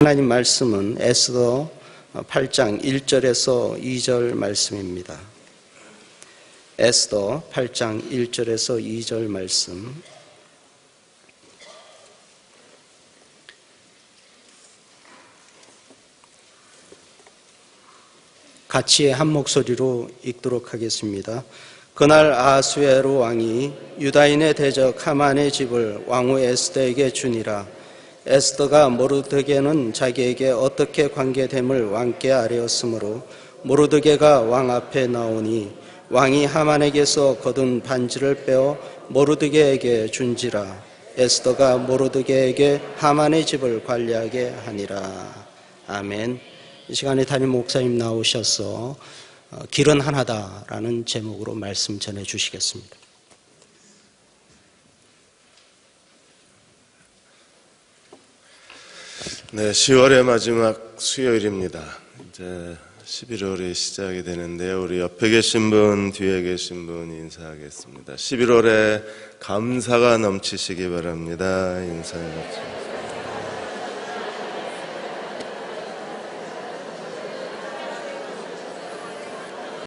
하나님 말씀은 에스더 8장 1절에서 2절 말씀입니다. 에스더 8장 1절에서 2절 말씀. 같이 한 목소리로 읽도록 하겠습니다. 그날 아하수에로 왕이 유다인의 대적 하만의 집을 왕후 에스더에게 주니라. 에스더가 모르드게는 자기에게 어떻게 관계됨을 왕께 아뢰었으므로 모르드게가 왕 앞에 나오니 왕이 하만에게서 거둔 반지를 빼어 모르드게에게 준지라. 에스더가 모르드게에게 하만의 집을 관리하게 하니라. 아멘. 이 시간에 담임 목사님 나오셔서 길은 하나다라는 제목으로 말씀 전해 주시겠습니다. 네, 10월의 마지막 수요일입니다. 이제 11월이 시작이 되는데요. 우리 옆에 계신 분, 뒤에 계신 분 인사하겠습니다. 11월에 감사가 넘치시기 바랍니다. 인사해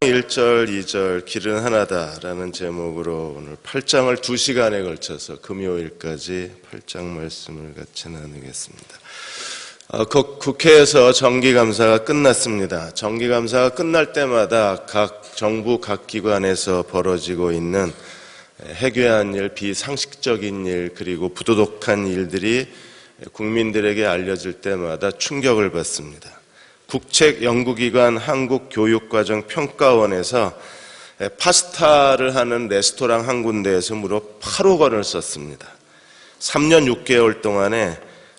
1절, 2절 길은 하나다라는 제목으로 오늘 8장을 2시간에 걸쳐서 금요일까지 8장 말씀을 같이 나누겠습니다. 국회에서 정기감사가 끝났습니다. 정기감사가 끝날 때마다 각 정부 각 기관에서 벌어지고 있는 해괴한 일, 비상식적인 일, 그리고 부도덕한 일들이 국민들에게 알려질 때마다 충격을 받습니다. 국책연구기관 한국교육과정평가원에서 파스타를 하는 레스토랑 한 군데에서 무려 8억 원을 썼습니다. 3년 6개월 동안에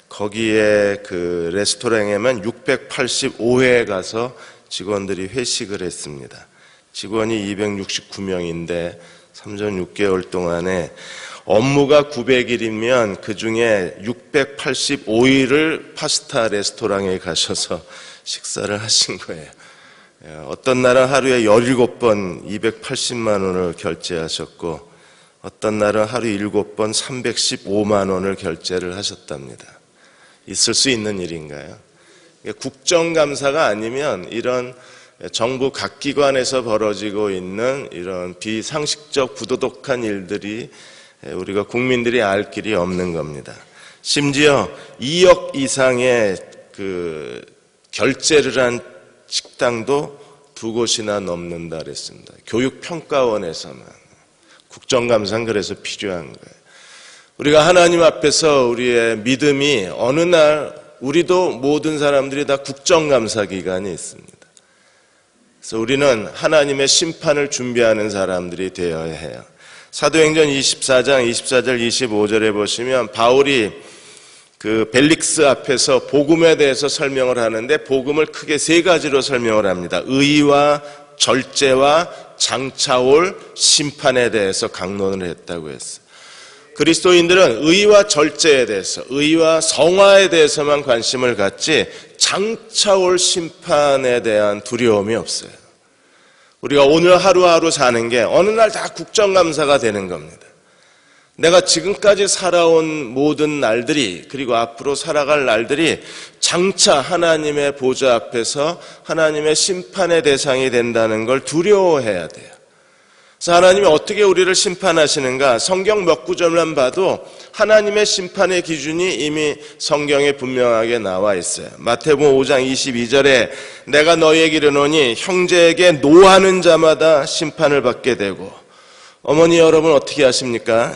거기에 그 레스토랑에만 685회에 가서 직원들이 회식을 했습니다. 직원이 269명인데 3년 6개월 동안에 업무가 900일이면 그 중에 685일을 파스타 레스토랑에 가셔서 식사를 하신 거예요. 어떤 날은 하루에 17번 280만 원을 결제하셨고 어떤 날은 하루 7번 315만 원을 결제를 하셨답니다. 있을 수 있는 일인가요? 국정감사가 아니면 이런 정부 각 기관에서 벌어지고 있는 이런 비상식적 부도덕한 일들이 우리가 국민들이 알 길이 없는 겁니다. 심지어 2억 이상의 그 결제를 한 식당도 2곳이나 넘는다 그랬습니다. 교육평가원에서만. 국정감사는 그래서 필요한 거예요. 우리가 하나님 앞에서 우리의 믿음이 어느 날 우리도 모든 사람들이 다 국정감사 기간이 있습니다. 그래서 우리는 하나님의 심판을 준비하는 사람들이 되어야 해요. 사도행전 24장 24절 25절에 보시면 바울이 그 벨릭스 앞에서 복음에 대해서 설명을 하는데 복음을 크게 3가지로 설명을 합니다. 의와 절제와 장차올 심판에 대해서 강론을 했다고 했어요. 그리스도인들은 의와 절제에 대해서, 의와 성화에 대해서만 관심을 갖지 장차올 심판에 대한 두려움이 없어요. 우리가 오늘 하루하루 사는 게 어느 날 다 국정감사가 되는 겁니다. 내가 지금까지 살아온 모든 날들이, 그리고 앞으로 살아갈 날들이 장차 하나님의 보좌 앞에서 하나님의 심판의 대상이 된다는 걸 두려워해야 돼요. 그래서 하나님이 어떻게 우리를 심판하시는가? 성경 몇 구절만 봐도 하나님의 심판의 기준이 이미 성경에 분명하게 나와 있어요. 마태복음 5장 22절에 내가 너희에게 이르노니 형제에게 노하는 자마다 심판을 받게 되고, 어머니 여러분 어떻게 하십니까?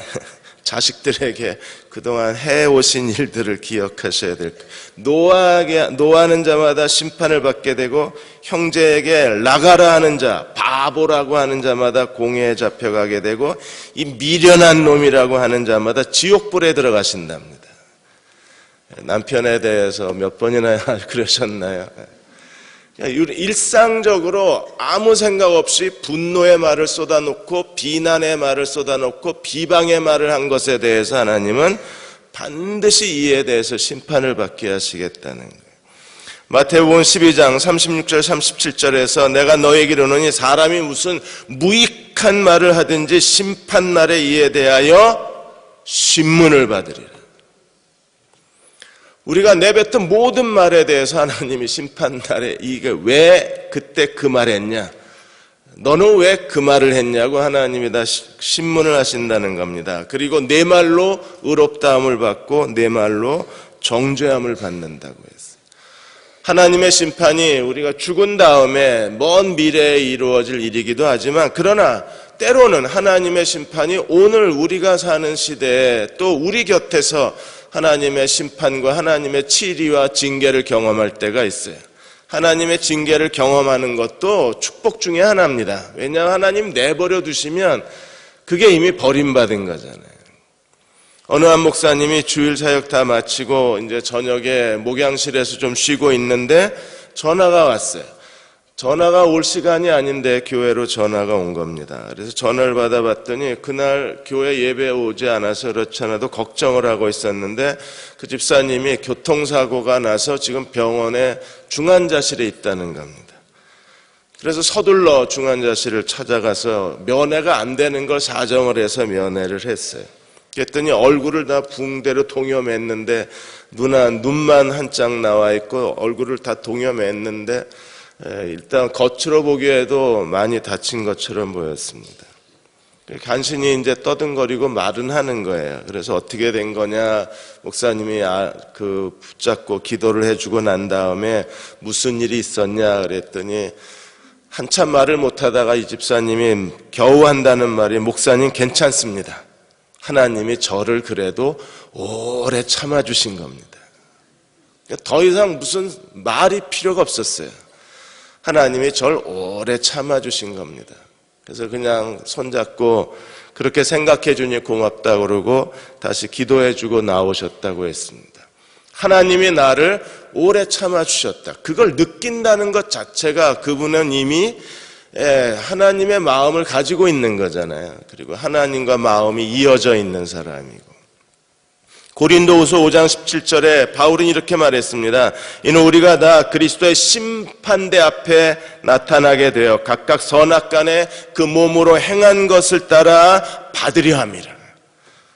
자식들에게 그동안 해오신 일들을 기억하셔야 될 거예요. 노하는 자마다 심판을 받게 되고 형제에게 나가라 하는 자, 바보라고 하는 자마다 공회에 잡혀가게 되고 이 미련한 놈이라고 하는 자마다 지옥불에 들어가신답니다. 남편에 대해서 몇 번이나 그러셨나요? 일상적으로 아무 생각 없이 분노의 말을 쏟아놓고 비난의 말을 쏟아놓고 비방의 말을 한 것에 대해서 하나님은 반드시 이에 대해서 심판을 받게 하시겠다는 거예요. 마태복음 12장 36절 37절에서 내가 너에게 이르노니 사람이 무슨 무익한 말을 하든지 심판날에 이에 대하여 신문을 받으리라. 우리가 내뱉은 모든 말에 대해서 하나님이 심판날에 이게 왜 그때 그 말 했냐? 너는 왜 그 말을 했냐고 하나님이 다 신문을 하신다는 겁니다. 그리고 내 말로 의롭다함을 받고 내 말로 정죄함을 받는다고 했어요. 하나님의 심판이 우리가 죽은 다음에 먼 미래에 이루어질 일이기도 하지만, 그러나 때로는 하나님의 심판이 오늘 우리가 사는 시대에 또 우리 곁에서 하나님의 심판과 하나님의 치리와 징계를 경험할 때가 있어요. 하나님의 징계를 경험하는 것도 축복 중에 하나입니다. 왜냐하면 하나님 내버려 두시면 그게 이미 버림받은 거잖아요. 어느 한 목사님이 주일 사역 다 마치고 이제 저녁에 목양실에서 좀 쉬고 있는데 전화가 왔어요. 전화가 올 시간이 아닌데 교회로 전화가 온 겁니다. 그래서 전화를 받아봤더니 그날 교회 예배에 오지 않아서 그렇지 않아도 걱정을 하고 있었는데 그 집사님이 교통사고가 나서 지금 병원에 중환자실에 있다는 겁니다. 그래서 서둘러 중환자실을 찾아가서 면회가 안 되는 걸 사정을 해서 면회를 했어요. 그랬더니 얼굴을 다 붕대로 동여맸는데 눈만 한짝 나와 있고 얼굴을 다 동여맸는데 일단 겉으로 보기에도 많이 다친 것처럼 보였습니다. 간신히 이제 떠든거리고 말은 하는 거예요. 그래서 어떻게 된 거냐, 목사님이 붙잡고 기도를 해주고 난 다음에 무슨 일이 있었냐 그랬더니 한참 말을 못하다가 이 집사님이 겨우 한다는 말이, 목사님 괜찮습니다. 하나님이 저를 그래도 오래 참아주신 겁니다. 더 이상 무슨 말이 필요가 없었어요. 하나님이 저를 오래 참아주신 겁니다. 그래서 그냥 손잡고 그렇게 생각해 주니 고맙다 그러고 다시 기도해 주고 나오셨다고 했습니다. 하나님이 나를 오래 참아주셨다. 그걸 느낀다는 것 자체가 그분은 이미 하나님의 마음을 가지고 있는 거잖아요. 그리고 하나님과 마음이 이어져 있는 사람이고. 고린도후서 5장 17절에 바울은 이렇게 말했습니다. 이는 우리가 다 그리스도의 심판대 앞에 나타나게 되어 각각 선악간에 그 몸으로 행한 것을 따라 받으려 함이라.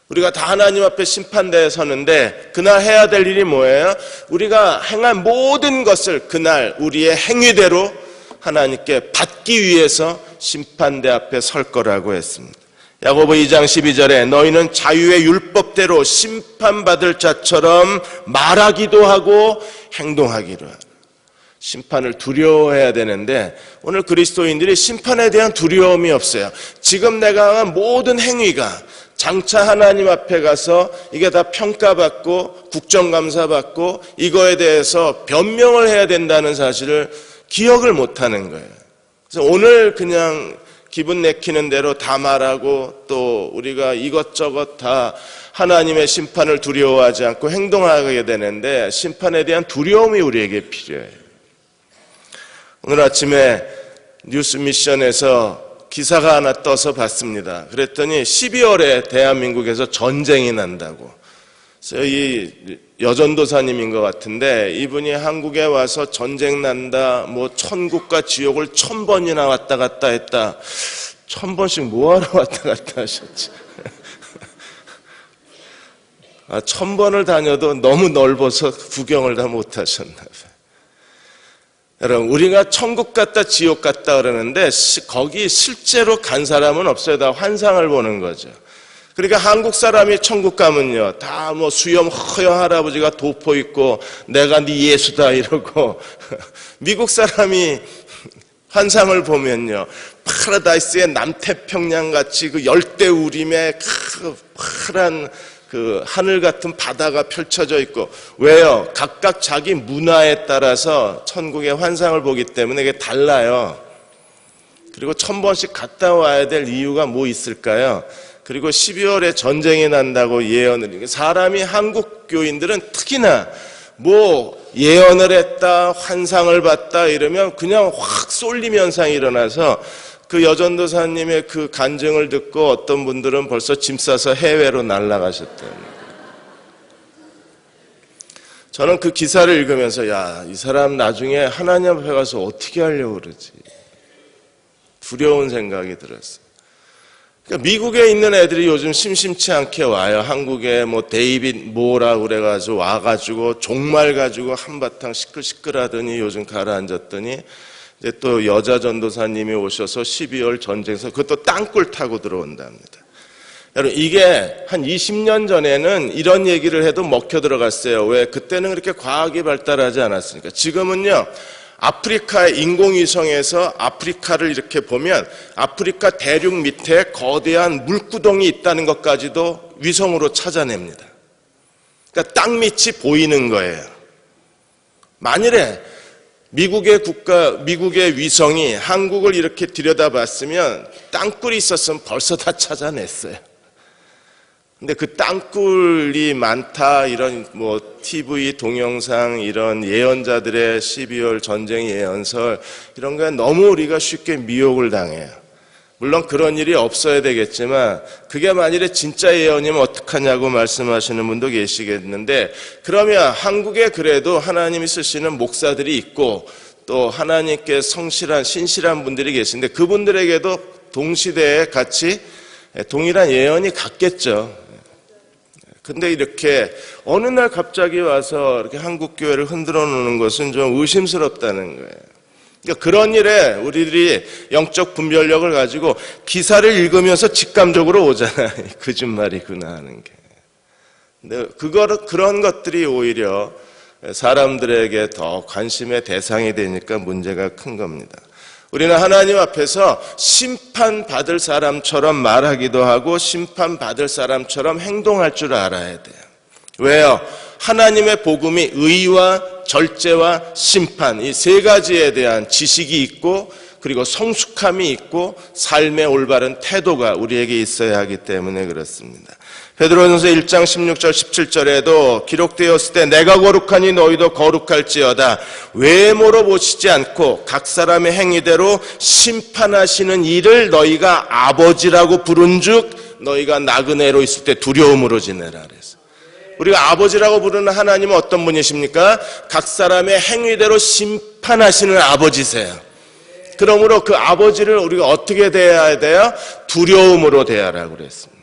우리가 다 하나님 앞에 심판대에 서는데 그날 해야 될 일이 뭐예요? 우리가 행한 모든 것을 그날 우리의 행위대로 하나님께 받기 위해서 심판대 앞에 설 거라고 했습니다. 야고보 2장 12절에 너희는 자유의 율법대로 심판받을 자처럼 말하기도 하고 행동하기도 하라. 심판을 두려워해야 되는데 오늘 그리스도인들이 심판에 대한 두려움이 없어요. 지금 내가 한 모든 행위가 장차 하나님 앞에 가서 이게 다 평가받고 국정감사받고 이거에 대해서 변명을 해야 된다는 사실을 기억을 못하는 거예요. 그래서 오늘 그냥 기분 내키는 대로 다 말하고 또 우리가 이것저것 다 하나님의 심판을 두려워하지 않고 행동하게 되는데 심판에 대한 두려움이 우리에게 필요해요. 오늘 아침에 뉴스 미션에서 기사가 하나 떠서 봤습니다. 그랬더니 12월에 대한민국에서 전쟁이 난다고. 그래서 이 여전도사님인 것 같은데 이분이 한국에 와서 전쟁 난다, 뭐 천국과 지옥을 1000번이나 왔다 갔다 했다. 1000번씩 뭐하러 왔다 갔다 하셨지? 1000번을 다녀도 너무 넓어서 구경을 다 못하셨나 봐요. 여러분, 우리가 천국 갔다 지옥 갔다 그러는데 거기 실제로 간 사람은 없어요. 다 환상을 보는 거죠. 그러니까 한국 사람이 천국 가면요, 다 뭐 수염 허연 할아버지가 도포 입고 내가 네 예수다 이러고 미국 사람이 환상을 보면요, 파라다이스의 남태평양 같이 그 열대우림의 파란 그 하늘 같은 바다가 펼쳐져 있고. 왜요? 각각 자기 문화에 따라서 천국의 환상을 보기 때문에 이게 달라요. 그리고 1000번씩 갔다 와야 될 이유가 뭐 있을까요? 그리고 12월에 전쟁이 난다고 예언을, 사람이 한국 교인들은 특히나 뭐 예언을 했다, 환상을 봤다 이러면 그냥 확 쏠림 현상이 일어나서 그 여전도사님의 그 간증을 듣고 어떤 분들은 벌써 짐 싸서 해외로 날아가셨대요. 저는 그 기사를 읽으면서 야, 이 사람 나중에 하나님 앞에 가서 어떻게 하려고 그러지? 두려운 생각이 들었어요. 그러니까 미국에 있는 애들이 요즘 심심치 않게 와요. 한국에 뭐 데이빗 모라 그래가지고 와가지고 종말 가지고 한바탕 시끌시끌하더니 요즘 가라앉았더니 이제 또 여자 전도사님이 오셔서 12월 전쟁에서 그것도 땅굴 타고 들어온답니다. 여러분 이게 한 20년 전에는 이런 얘기를 해도 먹혀 들어갔어요. 왜? 그때는 그렇게 과학이 발달하지 않았으니까. 지금은요. 아프리카 인공위성에서 아프리카를 이렇게 보면 아프리카 대륙 밑에 거대한 물구덩이 있다는 것까지도 위성으로 찾아냅니다. 그러니까 땅 밑이 보이는 거예요. 만일에 미국의 위성이 한국을 이렇게 들여다봤으면 땅굴이 있었으면 벌써 다 찾아냈어요. 근데 그 땅굴이 많다 이런 뭐 TV 동영상 이런 예언자들의 12월 전쟁 예언설 이런 거에 너무 우리가 쉽게 미혹을 당해요. 물론 그런 일이 없어야 되겠지만 그게 만일에 진짜 예언이면 어떡하냐고 말씀하시는 분도 계시겠는데 그러면 한국에 그래도 하나님이 쓰시는 목사들이 있고 또 하나님께 성실한 신실한 분들이 계신데 그분들에게도 동시대에 같이 동일한 예언이 갔겠죠. 근데 이렇게 어느 날 갑자기 와서 이렇게 한국 교회를 흔들어 놓는 것은 좀 의심스럽다는 거예요. 그러니까 그런 일에 우리들이 영적 분별력을 가지고 기사를 읽으면서 직감적으로 오잖아요. 거짓말이구나 하는 게. 근데 그런 것들이 오히려 사람들에게 더 관심의 대상이 되니까 문제가 큰 겁니다. 우리는 하나님 앞에서 심판받을 사람처럼 말하기도 하고 심판받을 사람처럼 행동할 줄 알아야 돼요. 왜요? 하나님의 복음이 의와 절제와 심판 이 세 가지에 대한 지식이 있고 그리고 성숙함이 있고 삶의 올바른 태도가 우리에게 있어야 하기 때문에 그렇습니다. 베드로전서 1장 16절 17절에도 기록되었을 때 내가 거룩하니 너희도 거룩할지어다 외모로 보시지 않고 각 사람의 행위대로 심판하시는 이를 너희가 아버지라고 부른즉 너희가 나그네로 있을 때 두려움으로 지내라 그래서 우리가 아버지라고 부르는 하나님은 어떤 분이십니까? 각 사람의 행위대로 심판하시는 아버지세요. 그러므로 그 아버지를 우리가 어떻게 대해야 돼요? 두려움으로 대하라고 그랬습니다.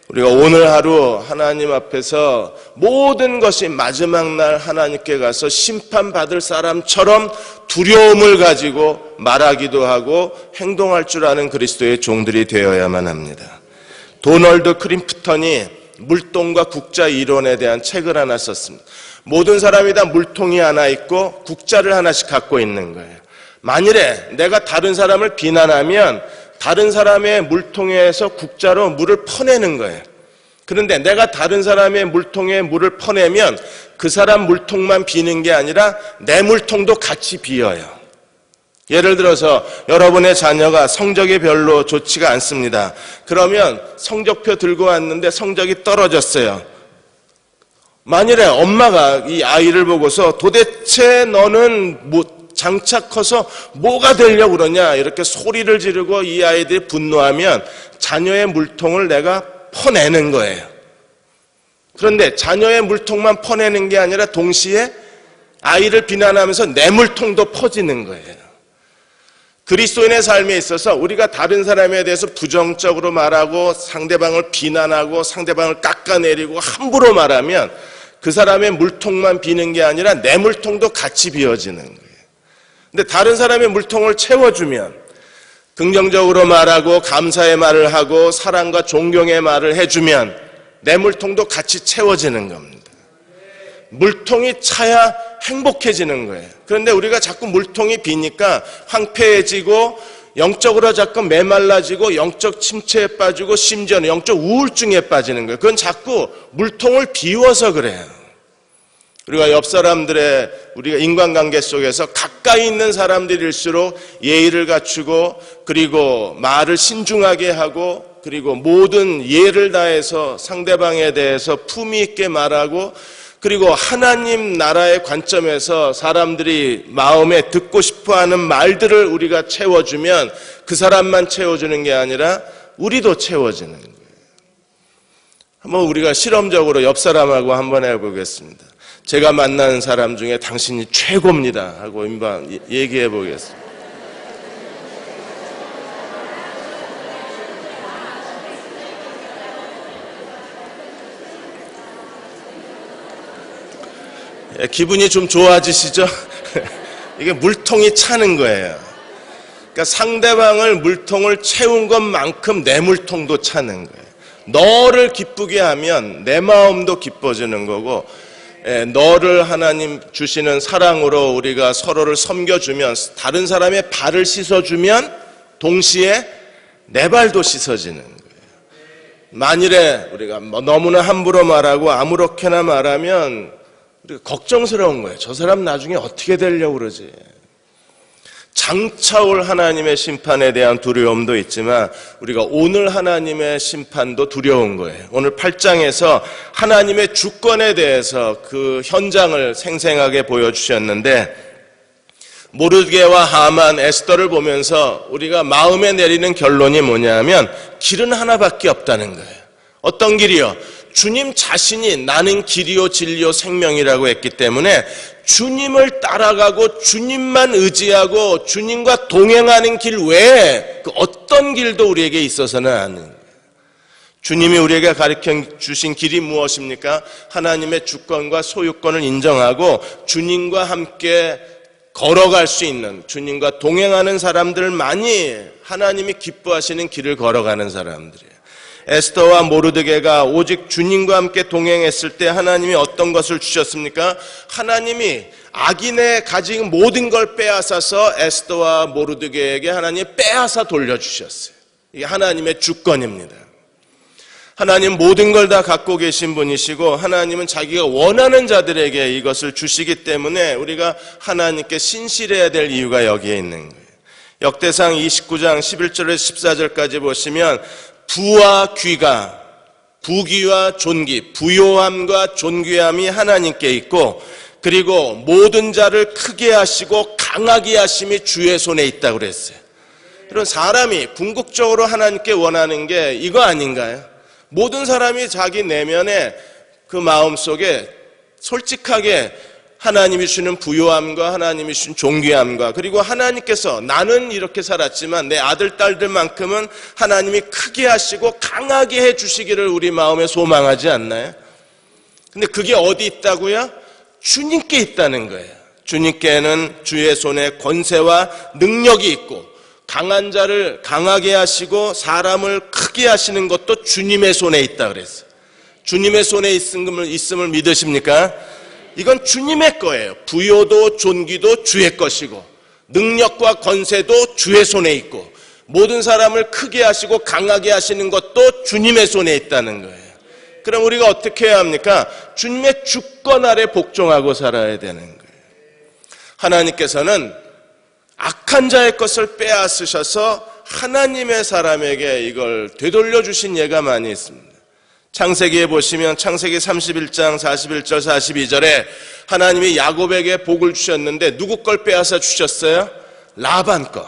우리가 오늘 하루 하나님 앞에서 모든 것이 마지막 날 하나님께 가서 심판받을 사람처럼 두려움을 가지고 말하기도 하고 행동할 줄 아는 그리스도의 종들이 되어야만 합니다. 도널드 크림프턴이 물통과 국자 이론에 대한 책을 하나 썼습니다. 모든 사람이 다 물통이 하나 있고 국자를 하나씩 갖고 있는 거예요. 만일에 내가 다른 사람을 비난하면 다른 사람의 물통에서 국자로 물을 퍼내는 거예요. 그런데 내가 다른 사람의 물통에 물을 퍼내면 그 사람 물통만 비는 게 아니라 내 물통도 같이 비어요. 예를 들어서 여러분의 자녀가 성적이 별로 좋지가 않습니다. 그러면 성적표 들고 왔는데 성적이 떨어졌어요. 만일에 엄마가 이 아이를 보고서 도대체 너는 장차 커서 뭐가 되려고 그러냐 이렇게 소리를 지르고 이 아이들이 분노하면 자녀의 물통을 내가 퍼내는 거예요. 그런데 자녀의 물통만 퍼내는 게 아니라 동시에 아이를 비난하면서 내 물통도 퍼지는 거예요. 그리스도인의 삶에 있어서 우리가 다른 사람에 대해서 부정적으로 말하고 상대방을 비난하고 상대방을 깎아내리고 함부로 말하면 그 사람의 물통만 비는 게 아니라 내 물통도 같이 비어지는 거예요. 근데 다른 사람의 물통을 채워주면 긍정적으로 말하고 감사의 말을 하고 사랑과 존경의 말을 해주면 내 물통도 같이 채워지는 겁니다. 물통이 차야 행복해지는 거예요. 그런데 우리가 자꾸 물통이 비니까 황폐해지고 영적으로 자꾸 메말라지고 영적 침체에 빠지고 심지어는 영적 우울증에 빠지는 거예요. 그건 자꾸 물통을 비워서 그래요. 우리가 옆 사람들의 우리가 인간관계 속에서 가까이 있는 사람들일수록 예의를 갖추고 그리고 말을 신중하게 하고 그리고 모든 예를 다해서 상대방에 대해서 품위 있게 말하고 그리고 하나님 나라의 관점에서 사람들이 마음에 듣고 싶어하는 말들을 우리가 채워주면 그 사람만 채워주는 게 아니라 우리도 채워지는 거예요. 한번 우리가 실험적으로 옆 사람하고 한번 해보겠습니다. 제가 만나는 사람 중에 당신이 최고입니다 하고 한번 얘기해 보겠습니다. 기분이 좀 좋아지시죠? 이게 물통이 차는 거예요. 그러니까 상대방을 물통을 채운 것만큼 내 물통도 차는 거예요. 너를 기쁘게 하면 내 마음도 기뻐지는 거고, 너를 하나님 주시는 사랑으로 우리가 서로를 섬겨주면, 다른 사람의 발을 씻어주면 동시에 내 발도 씻어지는 거예요. 만일에 우리가 너무나 함부로 말하고 아무렇게나 말하면 우리가 걱정스러운 거예요. 저 사람 나중에 어떻게 되려고 그러지? 장차올 하나님의 심판에 대한 두려움도 있지만 우리가 오늘 하나님의 심판도 두려운 거예요. 오늘 8장에서 하나님의 주권에 대해서 그 현장을 생생하게 보여주셨는데, 모르드게와 하만, 에스더를 보면서 우리가 마음에 내리는 결론이 뭐냐면 길은 하나밖에 없다는 거예요. 어떤 길이요? 주님 자신이 나는 길이요 진리요 생명이라고 했기 때문에 주님을 따라가고 주님만 의지하고 주님과 동행하는 길 외에 그 어떤 길도 우리에게 있어서는 안 돼요. 주님이 우리에게 가르쳐 주신 길이 무엇입니까? 하나님의 주권과 소유권을 인정하고 주님과 함께 걸어갈 수 있는, 주님과 동행하는 사람들만이 하나님이 기뻐하시는 길을 걸어가는 사람들이에요. 에스더와 모르드게가 오직 주님과 함께 동행했을 때 하나님이 어떤 것을 주셨습니까? 하나님이 악인의 가진 모든 걸 빼앗아서 에스더와 모르드게에게 하나님이 빼앗아 돌려주셨어요. 이게 하나님의 주권입니다. 하나님 모든 걸 다 갖고 계신 분이시고 하나님은 자기가 원하는 자들에게 이것을 주시기 때문에 우리가 하나님께 신실해야 될 이유가 여기에 있는 거예요. 역대상 29장 11절에서 14절까지 보시면 부와 귀가, 부귀와 존귀, 부요함과 존귀함이 하나님께 있고, 그리고 모든 자를 크게 하시고 강하게 하심이 주의 손에 있다고 그랬어요. 그럼 사람이 궁극적으로 하나님께 원하는 게 이거 아닌가요? 모든 사람이 자기 내면에 그 마음속에 솔직하게 하나님이 주시는 부요함과 하나님이 주신 존귀함과, 그리고 하나님께서 나는 이렇게 살았지만 내 아들 딸들만큼은 하나님이 크게 하시고 강하게 해주시기를 우리 마음에 소망하지 않나요? 근데 그게 어디 있다고요? 주님께 있다는 거예요. 주님께는 주의 손에 권세와 능력이 있고 강한 자를 강하게 하시고 사람을 크게 하시는 것도 주님의 손에 있다 그랬어요. 주님의 손에 있음을 믿으십니까? 이건 주님의 거예요. 부요도 존귀도 주의 것이고 능력과 권세도 주의 손에 있고 모든 사람을 크게 하시고 강하게 하시는 것도 주님의 손에 있다는 거예요. 그럼 우리가 어떻게 해야 합니까? 주님의 주권 아래 복종하고 살아야 되는 거예요. 하나님께서는 악한 자의 것을 빼앗으셔서 하나님의 사람에게 이걸 되돌려 주신 예가 많이 있습니다. 창세기에 보시면 창세기 31장 41절 42절에 하나님이 야곱에게 복을 주셨는데 누구 걸 빼앗아 주셨어요? 라반 거.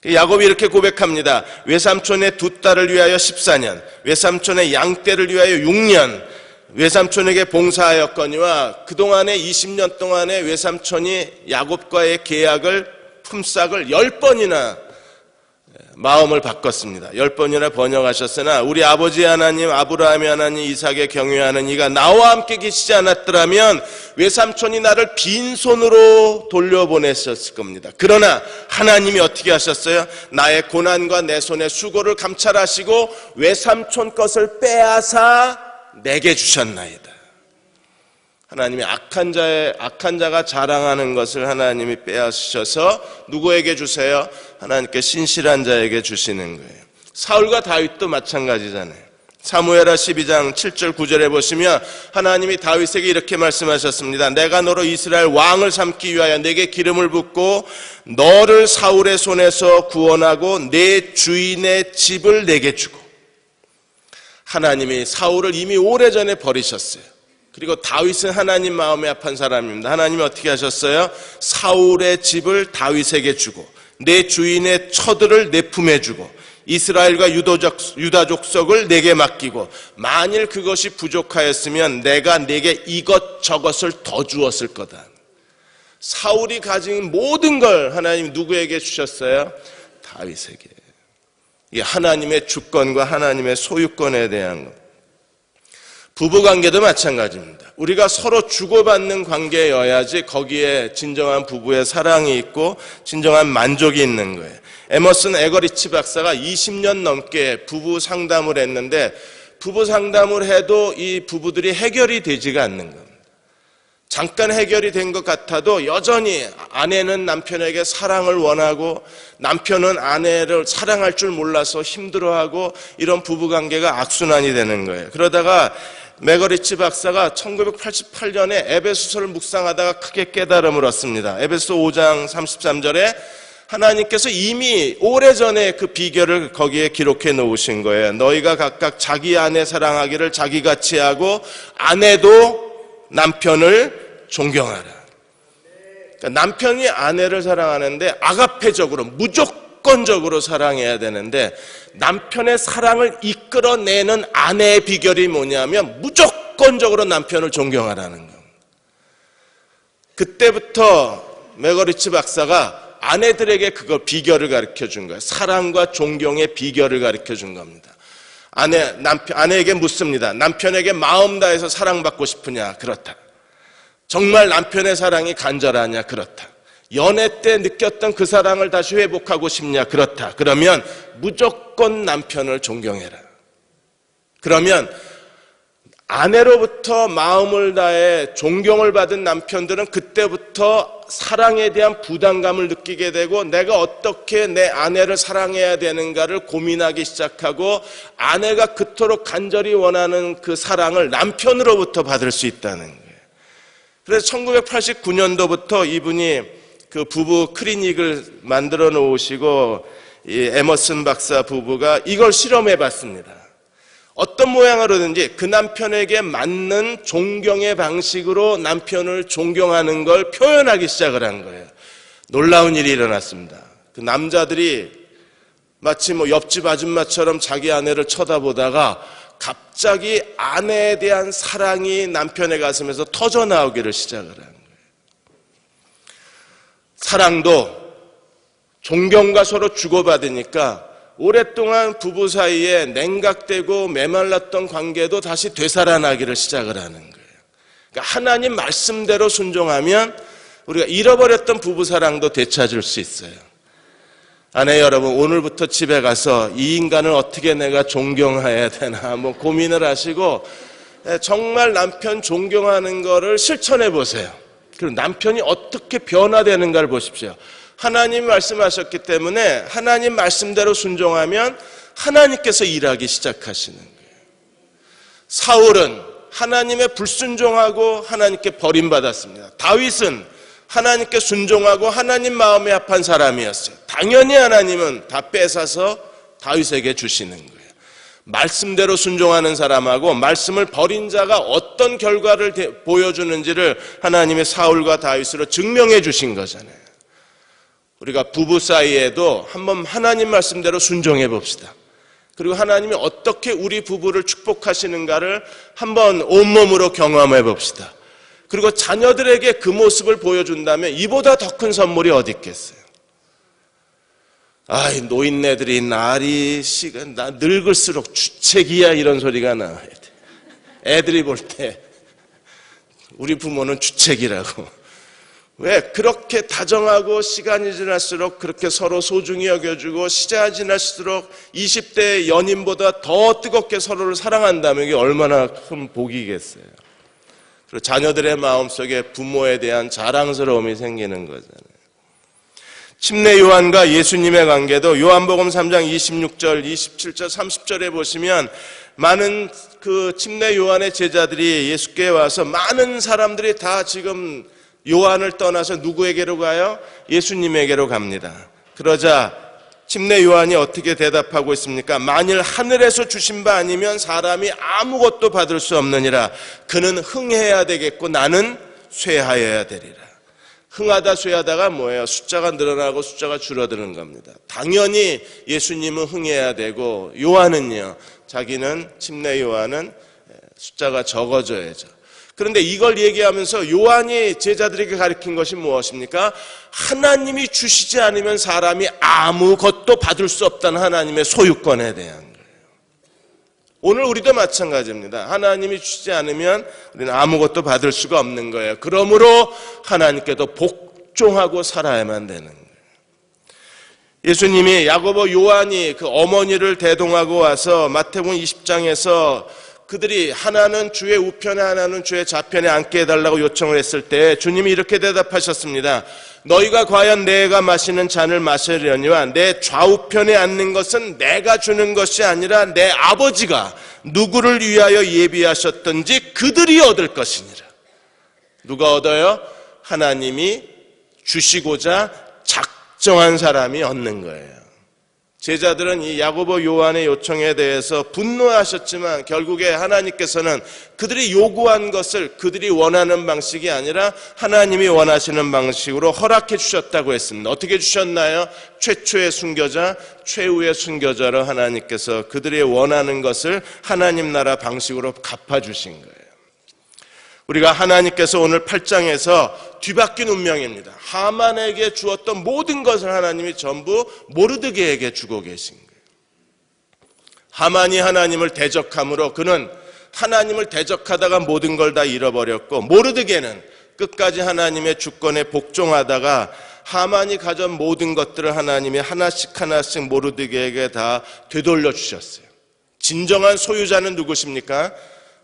야곱이 이렇게 고백합니다. 외삼촌의 두 딸을 위하여 14년, 외삼촌의 양떼를 위하여 6년 외삼촌에게 봉사하였거니와 그동안에 20년 동안에 외삼촌이 야곱과의 계약을 품삯을 10번이나 마음을 바꿨습니다. 10번이나 번역하셨으나 우리 아버지 하나님 아브라함의 하나님 이삭의 경외하는 이가 나와 함께 계시지 않았더라면 외삼촌이 나를 빈손으로 돌려보냈었을 겁니다. 그러나 하나님이 어떻게 하셨어요? 나의 고난과 내 손의 수고를 감찰하시고 외삼촌 것을 빼앗아 내게 주셨나이다. 하나님이 악한 자가 자랑하는 것을 하나님이 빼앗으셔서 누구에게 주세요? 하나님께 신실한 자에게 주시는 거예요. 사울과 다윗도 마찬가지잖아요. 사무엘하 12장 7절 9절에 보시면 하나님이 다윗에게 이렇게 말씀하셨습니다. 내가 너로 이스라엘 왕을 삼기 위하여 내게 기름을 붓고 너를 사울의 손에서 구원하고 내 주인의 집을 내게 주고. 하나님이 사울을 이미 오래전에 버리셨어요. 그리고 다윗은 하나님 마음에 합한 사람입니다. 하나님이 어떻게 하셨어요? 사울의 집을 다윗에게 주고 내 주인의 처들을 내 품에 주고 이스라엘과 유다 족속을 내게 맡기고 만일 그것이 부족하였으면 내가 내게 이것저것을 더 주었을 거다. 사울이 가진 모든 걸 하나님이 누구에게 주셨어요? 다윗에게. 이게 하나님의 주권과 하나님의 소유권에 대한 것. 부부관계도 마찬가지입니다. 우리가 서로 주고받는 관계여야지 거기에 진정한 부부의 사랑이 있고 진정한 만족이 있는 거예요. 에머슨 에거리치 박사가 20년 넘게 부부 상담을 했는데 부부 상담을 해도 이 부부들이 해결이 되지가 않는 겁니다. 잠깐 해결이 된 것 같아도 여전히 아내는 남편에게 사랑을 원하고 남편은 아내를 사랑할 줄 몰라서 힘들어하고 이런 부부관계가 악순환이 되는 거예요. 그러다가 메거리치 박사가 1988년에 에베소서를 묵상하다가 크게 깨달음을 얻습니다. 에베소 5장 33절에 하나님께서 이미 오래전에 그 비결을 거기에 기록해 놓으신 거예요. 너희가 각각 자기 아내 사랑하기를 자기같이 하고 아내도 남편을 존경하라. 그러니까 남편이 아내를 사랑하는데 아가페적으로 무조건적으로 사랑해야 되는데 남편의 사랑을 이끌어내는 아내의 비결이 뭐냐면 무조건적으로 남편을 존경하라는 겁니다. 그때부터 메거리치 박사가 아내들에게 그거 비결을 가르쳐 준 거예요. 사랑과 존경의 비결을 가르쳐 준 겁니다. 아내에게 묻습니다. 남편에게 마음 다해서 사랑받고 싶으냐? 그렇다. 정말 남편의 사랑이 간절하냐? 그렇다. 연애 때 느꼈던 그 사랑을 다시 회복하고 싶냐? 그렇다. 그러면 무조건 남편을 존경해라. 그러면 아내로부터 마음을 다해 존경을 받은 남편들은 그때부터 사랑에 대한 부담감을 느끼게 되고 내가 어떻게 내 아내를 사랑해야 되는가를 고민하기 시작하고 아내가 그토록 간절히 원하는 그 사랑을 남편으로부터 받을 수 있다는 거예요. 그래서 1989년도부터 이분이 그 부부 클리닉을 만들어 놓으시고 이 에머슨 박사 부부가 이걸 실험해 봤습니다. 어떤 모양으로든지 그 남편에게 맞는 존경의 방식으로 남편을 존경하는 걸 표현하기 시작을 한 거예요. 놀라운 일이 일어났습니다. 그 남자들이 마치 옆집 아줌마처럼 자기 아내를 쳐다보다가 갑자기 아내에 대한 사랑이 남편의 가슴에서 터져나오기를 시작을 한 거예요. 사랑도 존경과 서로 주고받으니까 오랫동안 부부 사이에 냉각되고 메말랐던 관계도 다시 되살아나기를 시작을 하는 거예요. 그러니까 하나님 말씀대로 순종하면 우리가 잃어버렸던 부부 사랑도 되찾을 수 있어요. 아내 여러분, 오늘부터 집에 가서 이 인간을 어떻게 내가 존경해야 되나 한번 고민을 하시고 정말 남편 존경하는 거를 실천해 보세요. 그리고 남편이 어떻게 변화되는가를 보십시오. 하나님 말씀하셨기 때문에 하나님 말씀대로 순종하면 하나님께서 일하기 시작하시는 거예요. 사울은 하나님의 불순종하고 하나님께 버림받았습니다. 다윗은 하나님께 순종하고 하나님 마음에 합한 사람이었어요. 당연히 하나님은 다 뺏어서 다윗에게 주시는 거예요. 말씀대로 순종하는 사람하고 말씀을 버린 자가 어떤 결과를 보여주는지를 하나님의 사울과 다윗으로 증명해 주신 거잖아요. 우리가 부부 사이에도 한번 하나님 말씀대로 순종해 봅시다. 그리고 하나님이 어떻게 우리 부부를 축복하시는가를 한번 온몸으로 경험해 봅시다. 그리고 자녀들에게 그 모습을 보여준다면 이보다 더 큰 선물이 어디 있겠어요? 이 노인네들이 나 늙을수록 주책이야 이런 소리가 나와야 돼. 애들이 볼 때 우리 부모는 주책이라고. 왜? 그렇게 다정하고 시간이 지날수록 그렇게 서로 소중히 여겨주고 시간이 지날수록 20대 연인보다 더 뜨겁게 서로를 사랑한다면 이게 얼마나 큰 복이겠어요. 그리고 자녀들의 마음속에 부모에 대한 자랑스러움이 생기는 거잖아요. 침례 요한과 예수님의 관계도 요한복음 3장 26절, 27절, 30절에 보시면 많은 그 침례 요한의 제자들이 예수께 와서 많은 사람들이 다 지금 요한을 떠나서 누구에게로 가요? 예수님에게로 갑니다. 그러자 침례 요한이 어떻게 대답하고 있습니까? 만일 하늘에서 주신 바 아니면 사람이 아무것도 받을 수 없느니라. 그는 흥해야 되겠고 나는 쇠하여야 되리라. 흥하다 쇠하다가 뭐예요? 숫자가 늘어나고 숫자가 줄어드는 겁니다. 당연히 예수님은 흥해야 되고 요한은요, 자기는 침례 요한은 숫자가 적어져야죠. 그런데 이걸 얘기하면서 요한이 제자들에게 가르친 것이 무엇입니까? 하나님이 주시지 않으면 사람이 아무것도 받을 수 없다는 하나님의 소유권에 대한 거예요. 오늘 우리도 마찬가지입니다. 하나님이 주시지 않으면 우리는 아무것도 받을 수가 없는 거예요. 그러므로 하나님께도 복종하고 살아야만 되는 거예요. 예수님이 야고보, 요한이 그 어머니를 대동하고 와서 마태복음 20장에서 그들이 하나는 주의 우편에 하나는 주의 좌편에 앉게 해달라고 요청을 했을 때 주님이 이렇게 대답하셨습니다. 너희가 과연 내가 마시는 잔을 마시려니와 내 좌우편에 앉는 것은 내가 주는 것이 아니라 내 아버지가 누구를 위하여 예비하셨든지 그들이 얻을 것이니라. 누가 얻어요? 하나님이 주시고자 작정한 사람이 얻는 거예요. 제자들은 이 야고보, 요한의 요청에 대해서 분노하셨지만 결국에 하나님께서는 그들이 요구한 것을 그들이 원하는 방식이 아니라 하나님이 원하시는 방식으로 허락해 주셨다고 했습니다. 어떻게 주셨나요? 최초의 순교자, 최후의 순교자로 하나님께서 그들이 원하는 것을 하나님 나라 방식으로 갚아주신 거예요. 우리가 하나님께서 오늘 8장에서 뒤바뀐 운명입니다. 하만에게 주었던 모든 것을 하나님이 전부 모르드게에게 주고 계신 거예요. 하만이 하나님을 대적함으로 그는 하나님을 대적하다가 모든 걸 다 잃어버렸고, 모르드게는 끝까지 하나님의 주권에 복종하다가 하만이 가진 모든 것들을 하나님이 하나씩 하나씩 모르드게에게 다 되돌려 주셨어요. 진정한 소유자는 누구십니까?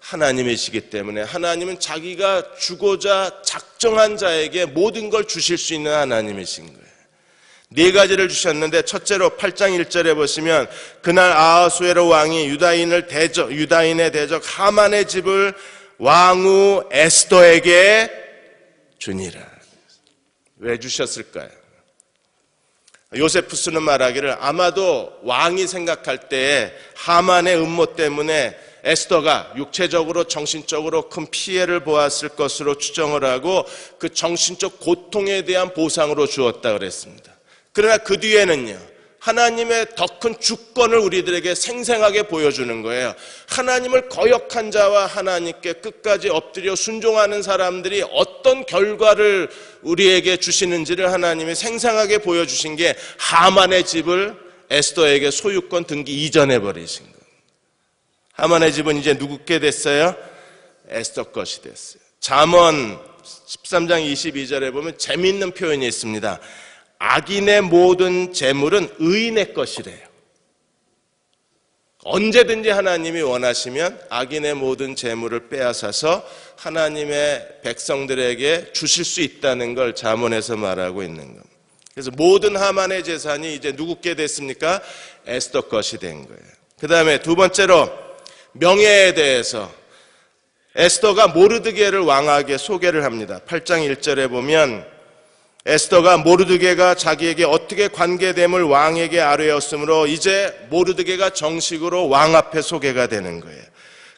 하나님이시기 때문에 하나님은 자기가 주고자 작정한 자에게 모든 걸 주실 수 있는 하나님이신 거예요. 네 가지를 주셨는데, 첫째로 8장 1절에 보시면 그날 아하수에로 왕이 유다인의 대적 하만의 집을 왕후 에스더에게 주니라. 왜 주셨을까요? 요세푸스는 말하기를 아마도 왕이 생각할 때에 하만의 음모 때문에 에스더가 육체적으로 정신적으로 큰 피해를 보았을 것으로 추정을 하고 그 정신적 고통에 대한 보상으로 주었다 그랬습니다. 그러나 그 뒤에는요, 하나님의 더 큰 주권을 우리들에게 생생하게 보여주는 거예요. 하나님을 거역한 자와 하나님께 끝까지 엎드려 순종하는 사람들이 어떤 결과를 우리에게 주시는지를 하나님이 생생하게 보여주신 게 하만의 집을 에스더에게 소유권 등기 이전해 버리신 거예요. 하만의 집은 이제 누구께 됐어요? 에스더 것이 됐어요. 잠언 13장 22절에 보면 재미있는 표현이 있습니다. 악인의 모든 재물은 의인의 것이래요. 언제든지 하나님이 원하시면 악인의 모든 재물을 빼앗아서 하나님의 백성들에게 주실 수 있다는 걸 잠언에서 말하고 있는 겁니다. 그래서 모든 하만의 재산이 이제 누구께 됐습니까? 에스더 것이 된 거예요. 그 다음에 두 번째로 명예에 대해서 에스더가 모르드게를 왕에게 소개를 합니다. 8장 1절에 보면 에스더가 모르드게가 자기에게 어떻게 관계됨을 왕에게 아뢰었으므로 이제 모르드게가 정식으로 왕 앞에 소개가 되는 거예요.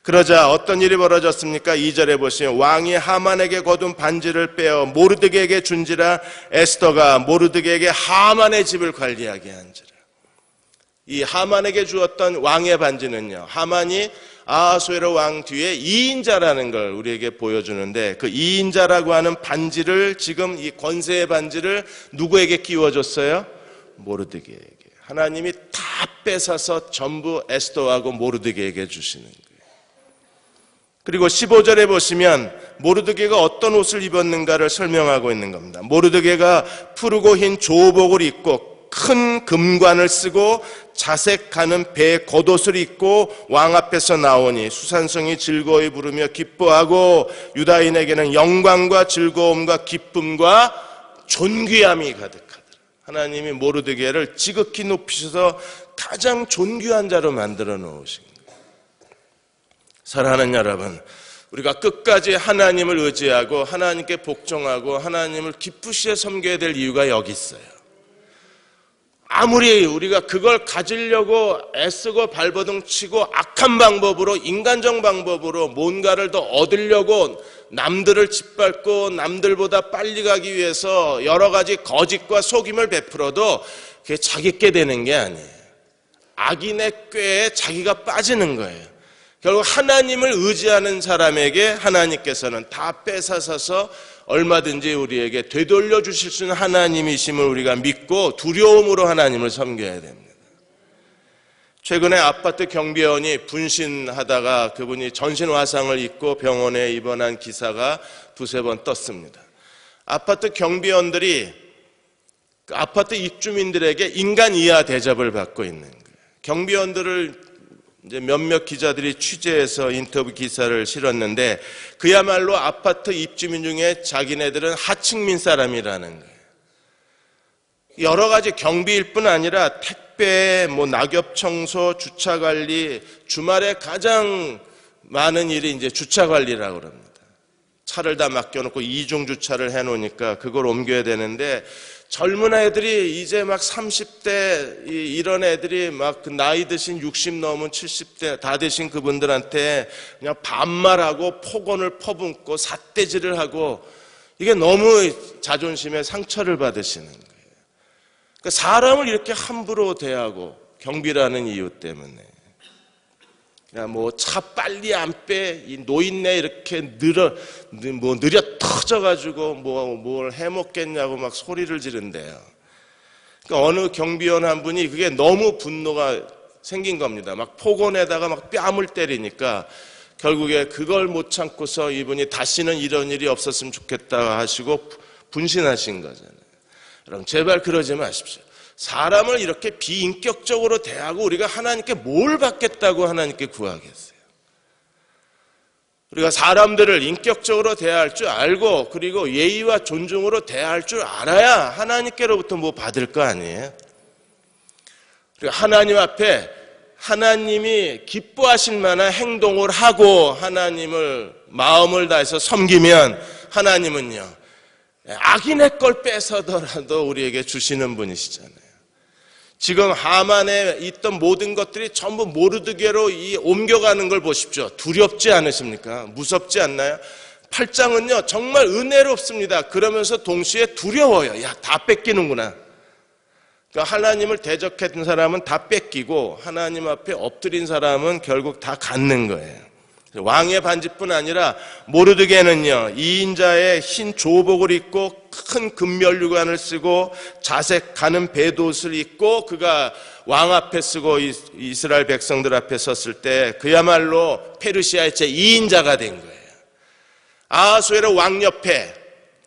그러자 어떤 일이 벌어졌습니까? 2절에 보시면 왕이 하만에게 거둔 반지를 빼어 모르드게에게 준지라 에스더가 모르드게에게 하만의 집을 관리하게 한지라. 이 하만에게 주었던 왕의 반지는요, 하만이 아하수에로 왕 뒤에 2인자라는 걸 우리에게 보여주는데, 그 2인자라고 하는 반지를, 지금 이 권세의 반지를 누구에게 끼워줬어요? 모르드게에게. 하나님이 다 뺏어서 전부 에스더하고 모르드게에게 주시는 거예요. 그리고 15절에 보시면 모르드게가 어떤 옷을 입었는가를 설명하고 있는 겁니다. 모르드게가 푸르고 흰 조복을 입고 큰 금관을 쓰고 자색 가는 배 겉옷을 입고 왕 앞에서 나오니 수산성이 즐거이 부르며 기뻐하고 유다인에게는 영광과 즐거움과 기쁨과 존귀함이 가득하더라. 하나님이 모르드게를 지극히 높이셔서 가장 존귀한 자로 만들어 놓으신 거예요. 사랑하는 여러분, 우리가 끝까지 하나님을 의지하고 하나님께 복종하고 하나님을 기쁘시게 섬겨야 될 이유가 여기 있어요. 아무리 우리가 그걸 가지려고 애쓰고 발버둥 치고 악한 방법으로, 인간적 방법으로 뭔가를 더 얻으려고 남들을 짓밟고 남들보다 빨리 가기 위해서 여러 가지 거짓과 속임을 베풀어도 그게 자기께 되는 게 아니에요. 악인의 꾀에 자기가 빠지는 거예요. 결국 하나님을 의지하는 사람에게 하나님께서는 다 뺏어서서 얼마든지 우리에게 되돌려 주실 수 있는 하나님이심을 우리가 믿고 두려움으로 하나님을 섬겨야 됩니다. 최근에 아파트 경비원이 분신하다가 그분이 전신 화상을 입고 병원에 입원한 기사가 두세 번 떴습니다. 아파트 경비원들이 그 아파트 입주민들에게 인간 이하 대접을 받고 있는 거예요. 경비원들을 이제 몇몇 기자들이 취재해서 인터뷰 기사를 실었는데 그야말로 아파트 입주민 중에 자기네들은 하층민 사람이라는 거예요. 여러 가지 경비일 뿐 아니라 택배, 낙엽 청소, 주차 관리, 주말에 가장 많은 일이 이제 주차 관리라고 그럽니다. 차를 다 맡겨놓고 이중 주차를 해놓으니까 그걸 옮겨야 되는데 젊은 애들이 이제 막 30대 이런 애들이 막 그 나이 드신 60 넘은 70대 다 되신 그분들한테 그냥 반말하고 폭언을 퍼붓고 삿대질을 하고 이게 너무 자존심에 상처를 받으시는 거예요. 그러니까 사람을 이렇게 함부로 대하고 경비라는 이유 때문에 그냥 차 빨리 안 빼, 이 노인네 이렇게 느려 터져가지고 뭘 해먹겠냐고 막 소리를 지른대요. 그러니까 어느 경비원 한 분이 그게 너무 분노가 생긴 겁니다. 막 폭언에다가 막 뺨을 때리니까 결국에 그걸 못 참고서 이분이 다시는 이런 일이 없었으면 좋겠다 하시고 분신하신 거잖아요. 여러분 제발 그러지 마십시오. 사람을 이렇게 비인격적으로 대하고 우리가 하나님께 뭘 받겠다고 하나님께 구하겠어요? 우리가 사람들을 인격적으로 대할 줄 알고 그리고 예의와 존중으로 대할 줄 알아야 하나님께로부터 뭐 받을 거 아니에요? 그리고 하나님 앞에 하나님이 기뻐하실 만한 행동을 하고 하나님을 마음을 다해서 섬기면 하나님은요 악인의 걸 뺏어더라도 우리에게 주시는 분이시잖아요. 지금 하만에 있던 모든 것들이 전부 모르드게로 옮겨가는 걸 보십시오. 두렵지 않으십니까? 무섭지 않나요? 8장은요 정말 은혜롭습니다. 그러면서 동시에 두려워요. 야, 다 뺏기는구나. 그러니까 하나님을 대적했던 사람은 다 뺏기고 하나님 앞에 엎드린 사람은 결국 다 갖는 거예요. 왕의 반지뿐 아니라 모르드게는요 2인자의 흰 조복을 입고 큰 금면류관을 쓰고 자색 가는 배옷을 입고 그가 왕 앞에 쓰고 이스라엘 백성들 앞에 섰을 때 그야말로 페르시아의 제2인자가 된 거예요. 아하수에로 왕 옆에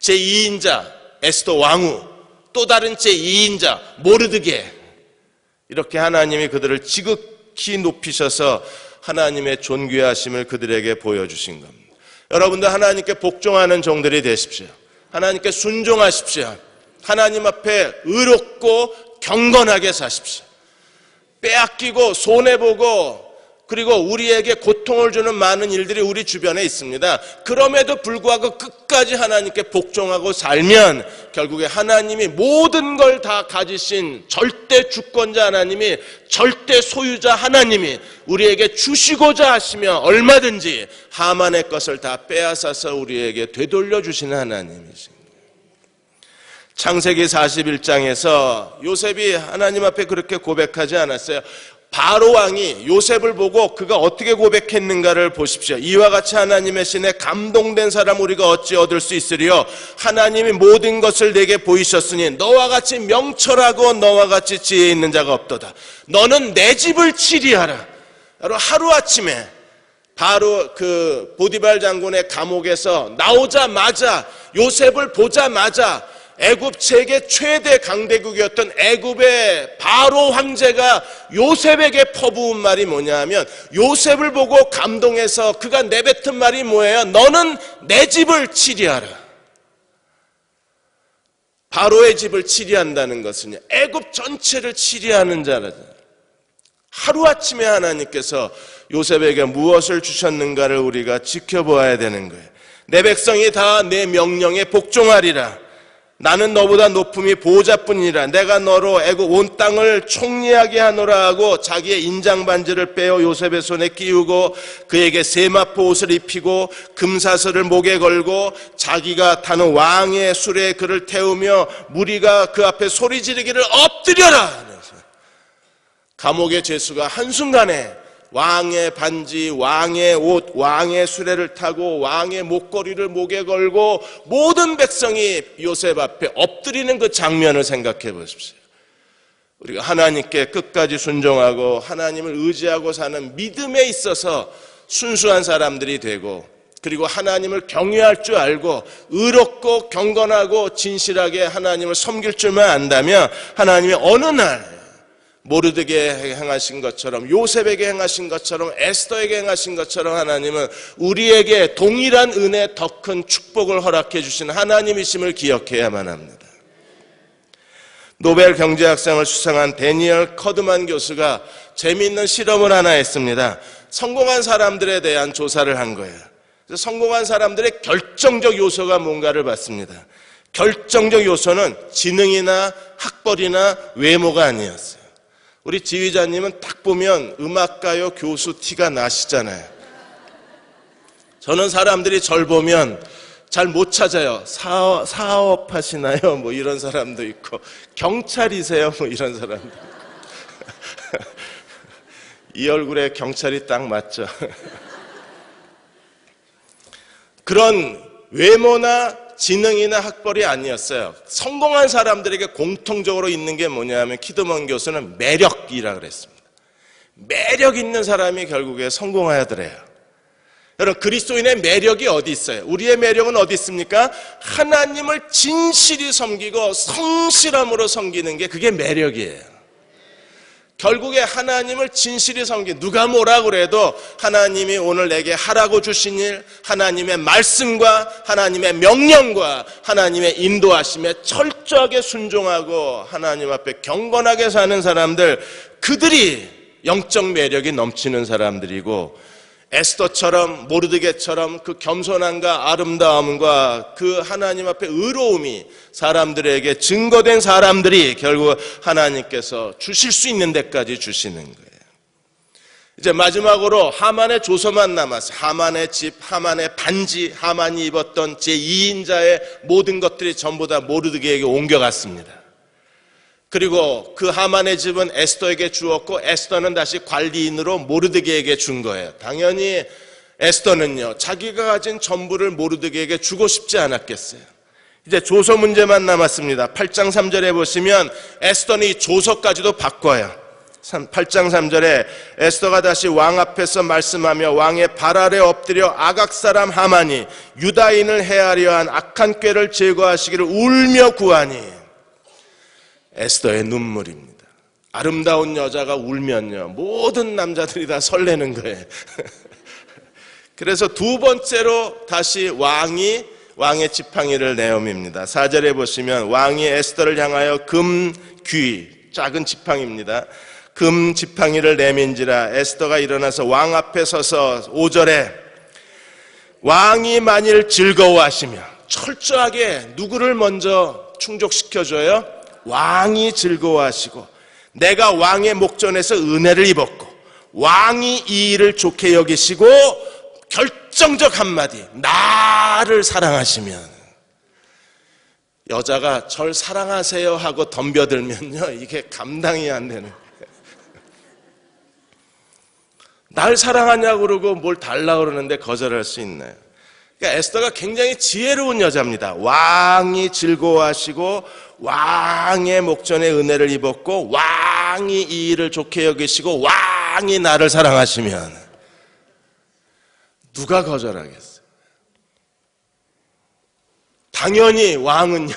제2인자 에스더 왕후, 또 다른 제2인자 모르드게, 이렇게 하나님이 그들을 지극히 높이셔서 하나님의 존귀하심을 그들에게 보여주신 겁니다. 여러분도 하나님께 복종하는 종들이 되십시오. 하나님께 순종하십시오. 하나님 앞에 의롭고 경건하게 사십시오. 빼앗기고 손해보고 그리고 우리에게 고통을 주는 많은 일들이 우리 주변에 있습니다. 그럼에도 불구하고 끝까지 하나님께 복종하고 살면 결국에 하나님이 모든 걸 다 가지신 절대 주권자 하나님이, 절대 소유자 하나님이 우리에게 주시고자 하시며 얼마든지 하만의 것을 다 빼앗아서 우리에게 되돌려 주시는 하나님이십니다. 창세기 41장에서 요셉이 하나님 앞에 그렇게 고백하지 않았어요. 바로 왕이 요셉을 보고 그가 어떻게 고백했는가를 보십시오. 이와 같이 하나님의 신에 감동된 사람 우리가 어찌 얻을 수 있으리요? 하나님이 모든 것을 내게 보이셨으니 너와 같이 명철하고 너와 같이 지혜 있는 자가 없도다. 너는 내 집을 치리하라. 하루아침에 바로 그 보디발 장군의 감옥에서 나오자마자, 요셉을 보자마자 애굽 세계 최대 강대국이었던 애굽의 바로 황제가 요셉에게 퍼부은 말이 뭐냐 하면, 요셉을 보고 감동해서 그가 내뱉은 말이 뭐예요? 너는 내 집을 치리하라. 바로의 집을 치리한다는 것은 애굽 전체를 치리하는 자라잖아요. 하루아침에 하나님께서 요셉에게 무엇을 주셨는가를 우리가 지켜보아야 되는 거예요. 내 백성이 다 내 명령에 복종하리라. 나는 너보다 높음이 보호자뿐이라. 내가 너로 애굽 온 땅을 총리하게 하노라 하고 자기의 인장 반지를 빼어 요셉의 손에 끼우고 그에게 세마포 옷을 입히고 금사슬을 목에 걸고 자기가 타는 왕의 수레에 그를 태우며 무리가 그 앞에 소리 지르기를 엎드려라. 감옥의 죄수가 한순간에 왕의 반지, 왕의 옷, 왕의 수레를 타고 왕의 목걸이를 목에 걸고 모든 백성이 요셉 앞에 엎드리는 그 장면을 생각해 보십시오. 우리가 하나님께 끝까지 순종하고 하나님을 의지하고 사는 믿음에 있어서 순수한 사람들이 되고, 그리고 하나님을 경외할 줄 알고 의롭고 경건하고 진실하게 하나님을 섬길 줄만 안다면 하나님이 어느 날 모르드게에게 행하신 것처럼, 요셉에게 행하신 것처럼, 에스더에게 행하신 것처럼 하나님은 우리에게 동일한 은혜, 더 큰 축복을 허락해 주신 하나님이심을 기억해야만 합니다. 노벨 경제학상을 수상한 데니얼 커드만 교수가 재미있는 실험을 하나 했습니다. 성공한 사람들에 대한 조사를 한 거예요. 그래서 성공한 사람들의 결정적 요소가 뭔가를 봤습니다. 결정적 요소는 지능이나 학벌이나 외모가 아니었어요. 우리 지휘자님은 딱 보면 음악가요 교수 티가 나시잖아요. 저는 사람들이 절 보면 잘 못 찾아요. 사업하시나요? 뭐 이런 사람도 있고, 경찰이세요? 뭐 이런 사람도 있고. 이 얼굴에 경찰이 딱 맞죠. 그런 외모나 지능이나 학벌이 아니었어요. 성공한 사람들에게 공통적으로 있는 게 뭐냐면, 키드먼 교수는 매력이라고 그랬습니다. 매력 있는 사람이 결국에 성공하더래요. 여러분, 그리스도인의 매력이 어디 있어요? 우리의 매력은 어디 있습니까? 하나님을 진실히 섬기고 성실함으로 섬기는 게, 그게 매력이에요. 결국에 하나님을 진실히 섬기는, 누가 뭐라 그래도 하나님이 오늘 내게 하라고 주신 일, 하나님의 말씀과 하나님의 명령과 하나님의 인도하심에 철저하게 순종하고 하나님 앞에 경건하게 사는 사람들, 그들이 영적 매력이 넘치는 사람들이고, 에스더처럼, 모르드게처럼 그 겸손함과 아름다움과 그 하나님 앞에 의로움이 사람들에게 증거된 사람들이 결국 하나님께서 주실 수 있는 데까지 주시는 거예요. 이제 마지막으로 하만의 조서만 남았어요. 하만의 집, 하만의 반지, 하만이 입었던 제2인자의 모든 것들이 전부 다 모르드게에게 옮겨갔습니다. 그리고 그 하만의 집은 에스더에게 주었고, 에스더는 다시 관리인으로 모르드게에게 준 거예요. 당연히 에스더는요, 자기가 가진 전부를 모르드게에게 주고 싶지 않았겠어요. 이제 조서 문제만 남았습니다. 8장 3절에 보시면 에스더는 이 조서까지도 바꿔요. 8장 3절에 에스더가 다시 왕 앞에서 말씀하며 왕의 발 아래 엎드려 아각 사람 하만이 유다인을 해하려 한 악한 꾀를 제거하시기를 울며 구하니, 에스더의 눈물입니다. 아름다운 여자가 울면요, 모든 남자들이 다 설레는 거예요. 그래서 두 번째로 다시 왕의 지팡이를 내어밉니다. 4절에 보시면 왕이 에스더를 향하여 금귀, 작은 지팡이입니다. 금 지팡이를 내민지라 에스더가 일어나서 왕 앞에 서서 5절에 왕이 만일 즐거워하시며, 철저하게 누구를 먼저 충족시켜줘요? 왕이 즐거워하시고 내가 왕의 목전에서 은혜를 입었고 왕이 이 일을 좋게 여기시고 결정적 한마디, 나를 사랑하시면, 여자가 절 사랑하세요 하고 덤벼들면요, 이게 감당이 안 되는 거예요. 날 사랑하냐고 그러고 뭘 달라고 그러는데 거절할 수 있나요? 그러니까 에스더가 굉장히 지혜로운 여자입니다. 왕이 즐거워하시고 왕의 목전에 은혜를 입었고 왕이 이 일을 좋게 여기시고 왕이 나를 사랑하시면 누가 거절하겠어요? 당연히 왕은요,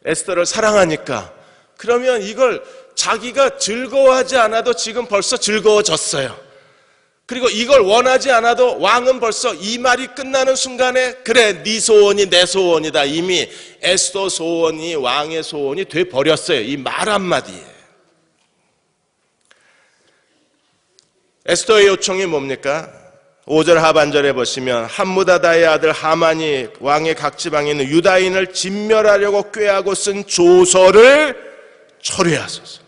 에스더를 사랑하니까, 그러면 이걸 자기가 즐거워하지 않아도 지금 벌써 즐거워졌어요. 그리고 이걸 원하지 않아도 왕은 벌써 이 말이 끝나는 순간에, 그래, 네 소원이 내 소원이다, 이미 에스더 소원이 왕의 소원이 돼버렸어요. 이 말 한마디에. 에스더의 요청이 뭡니까? 5절 하반절에 보시면 함무다다의 아들 하만이 왕의 각 지방에 있는 유다인을 진멸하려고 꾀하고 쓴 조서를 철회하소서.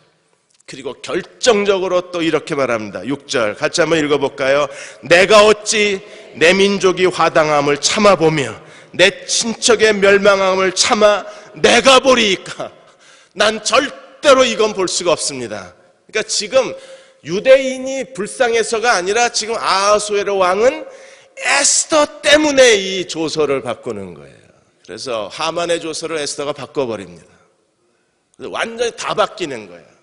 그리고 결정적으로 또 이렇게 말합니다. 6절 같이 한번 읽어볼까요? 내가 어찌 내 민족이 화당함을 참아보며 내 친척의 멸망함을 참아 내가 보리이까. 난 절대로 이건 볼 수가 없습니다. 그러니까 지금 유대인이 불쌍해서가 아니라 지금 아하수에로 왕은 에스더 때문에 이 조서를 바꾸는 거예요. 그래서 하만의 조서를 에스더가 바꿔버립니다. 완전히 다 바뀌는 거예요.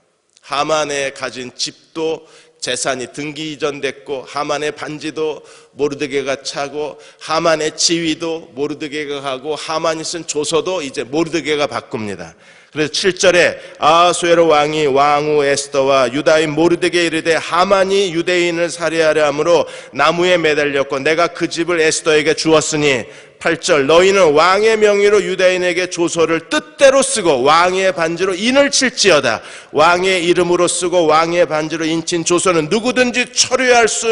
하만에 가진 집도 재산이 등기 이전됐고, 하만의 반지도 모르드게가 차고, 하만의 지위도 모르드게가 하고, 하만이 쓴 조서도 이제 모르드게가 바꿉니다. 그래서 7절에 아하수에로 왕이 왕후 에스더와 유다인 모르드게에 이르되 하만이 유대인을 살해하려 함으로 나무에 매달렸고 내가 그 집을 에스더에게 주었으니, 8절 너희는 왕의 명의로 유대인에게 조서를 뜻대로 쓰고 왕의 반지로 인을 칠지어다. 왕의 이름으로 쓰고 왕의 반지로 인친 조서는 누구든지 철회할 수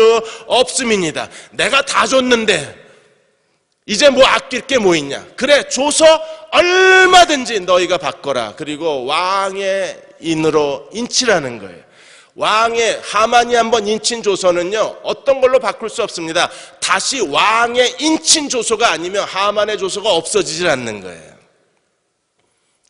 없음이니이다. 내가 다 줬는데 이제 뭐 아낄 게 뭐 있냐? 그래, 조서 얼마든지 너희가 바꿔라. 그리고 왕의 인으로 인치라는 거예요. 왕의, 하만이 한번 인친 조서는요, 어떤 걸로 바꿀 수 없습니다. 다시 왕의 인친 조서가 아니면 하만의 조서가 없어지질 않는 거예요.